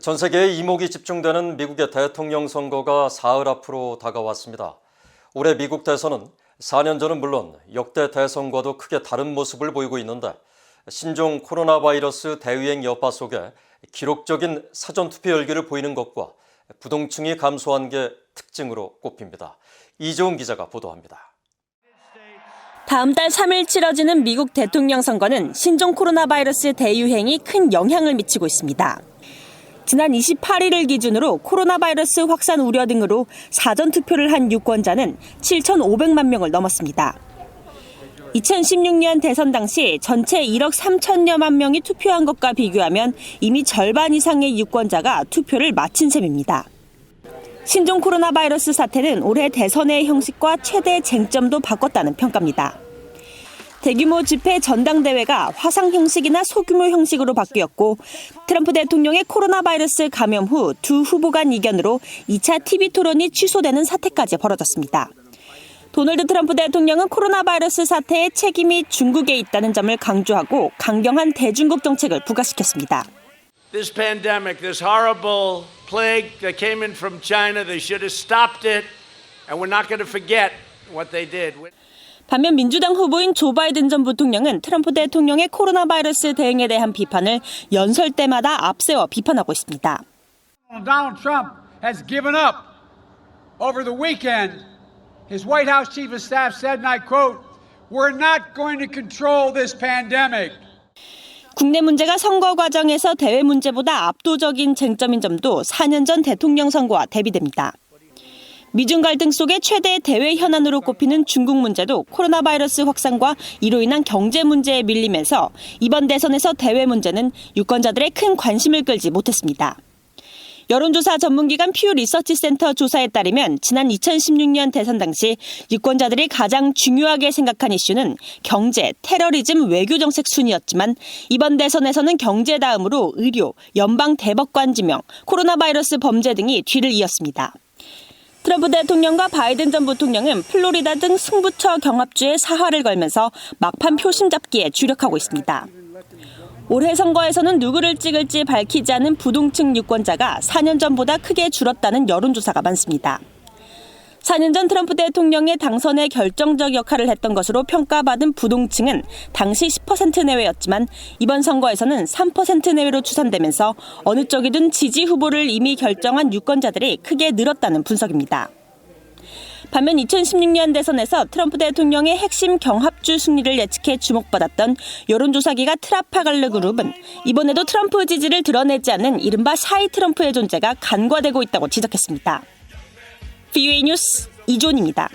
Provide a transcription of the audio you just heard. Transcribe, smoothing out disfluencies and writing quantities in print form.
전 세계의 이목이 집중되는 미국의 대통령 선거가 사흘 앞으로 다가왔습니다. 올해 미국 대선은 4년 전은 물론 역대 대선과도 크게 다른 모습을 보이고 있는데 신종 코로나 바이러스 대유행 여파 속에 기록적인 사전투표 열기를 보이는 것과 부동층이 감소한 게 특징으로 꼽힙니다. 이재훈 기자가 보도합니다. 다음 달 3일 치러지는 미국 대통령 선거는 신종 코로나 바이러스 대유행이 큰 영향을 미치고 있습니다. 지난 28일을 기준으로 코로나 바이러스 확산 우려 등으로 사전투표를 한 유권자는 7,500만 명을 넘었습니다. 2016년 대선 당시 전체 1억 3천여만 명이 투표한 것과 비교하면 이미 절반 이상의 유권자가 투표를 마친 셈입니다. 신종 코로나 바이러스 사태는 올해 대선의 형식과 최대 쟁점도 바꿨다는 평가입니다. 대규모 집회 전당대회가 화상 형식이나 소규모 형식으로 바뀌었고 트럼프 대통령의 코로나 바이러스 감염 후 두 후보 간 이견으로 2차 TV 토론이 취소되는 사태까지 벌어졌습니다. 도널드 트럼프 대통령은 코로나 바이러스 사태의 책임이 중국에 있다는 점을 강조하고 강경한 대중국 정책을 부각시켰습니다. This pandemic, this horrible plague that came in from China, they should have stopped it, and we're not going to forget what they did. 반면 민주당 후보인 조 바이든 전 부통령은 트럼프 대통령의 코로나 바이러스 대응에 대한 비판을 연설 때마다 앞세워 비판하고 있습니다. Donald Trump has given up. Over the weekend, his White House chief of staff said, and I quote, "We're not going to control this pandemic." 국내 문제가 선거 과정에서 대외 문제보다 압도적인 쟁점인 점도 4년 전 대통령 선거와 대비됩니다. 미중 갈등 속에 최대 대외 현안으로 꼽히는 중국 문제도 코로나 바이러스 확산과 이로 인한 경제 문제에 밀리면서 이번 대선에서 대외 문제는 유권자들의 큰 관심을 끌지 못했습니다. 여론조사 전문기관 퓨 리서치 센터 조사에 따르면 지난 2016년 대선 당시 유권자들이 가장 중요하게 생각한 이슈는 경제, 테러리즘, 외교정책 순이었지만 이번 대선에서는 경제 다음으로 의료, 연방 대법관 지명, 코로나 바이러스 범죄 등이 뒤를 이었습니다. 트럼프 대통령과 바이든 전 부통령은 플로리다 등 승부처 경합주에 사활을 걸면서 막판 표심 잡기에 주력하고 있습니다. 올해 선거에서는 누구를 찍을지 밝히지 않은 부동층 유권자가 4년 전보다 크게 줄었다는 여론조사가 많습니다. 4년 전 트럼프 대통령의 당선에 결정적 역할을 했던 것으로 평가받은 부동층은 당시 10% 내외였지만 이번 선거에서는 3% 내외로 추산되면서 어느 쪽이든 지지 후보를 이미 결정한 유권자들이 크게 늘었다는 분석입니다. 반면 2016년 대선에서 트럼프 대통령의 핵심 경합주 승리를 예측해 주목받았던 여론조사기가 트라파갈르 그룹은 이번에도 트럼프 지지를 드러내지 않는 이른바 샤이 트럼프의 존재가 간과되고 있다고 지적했습니다. VOA 뉴스 이존입니다.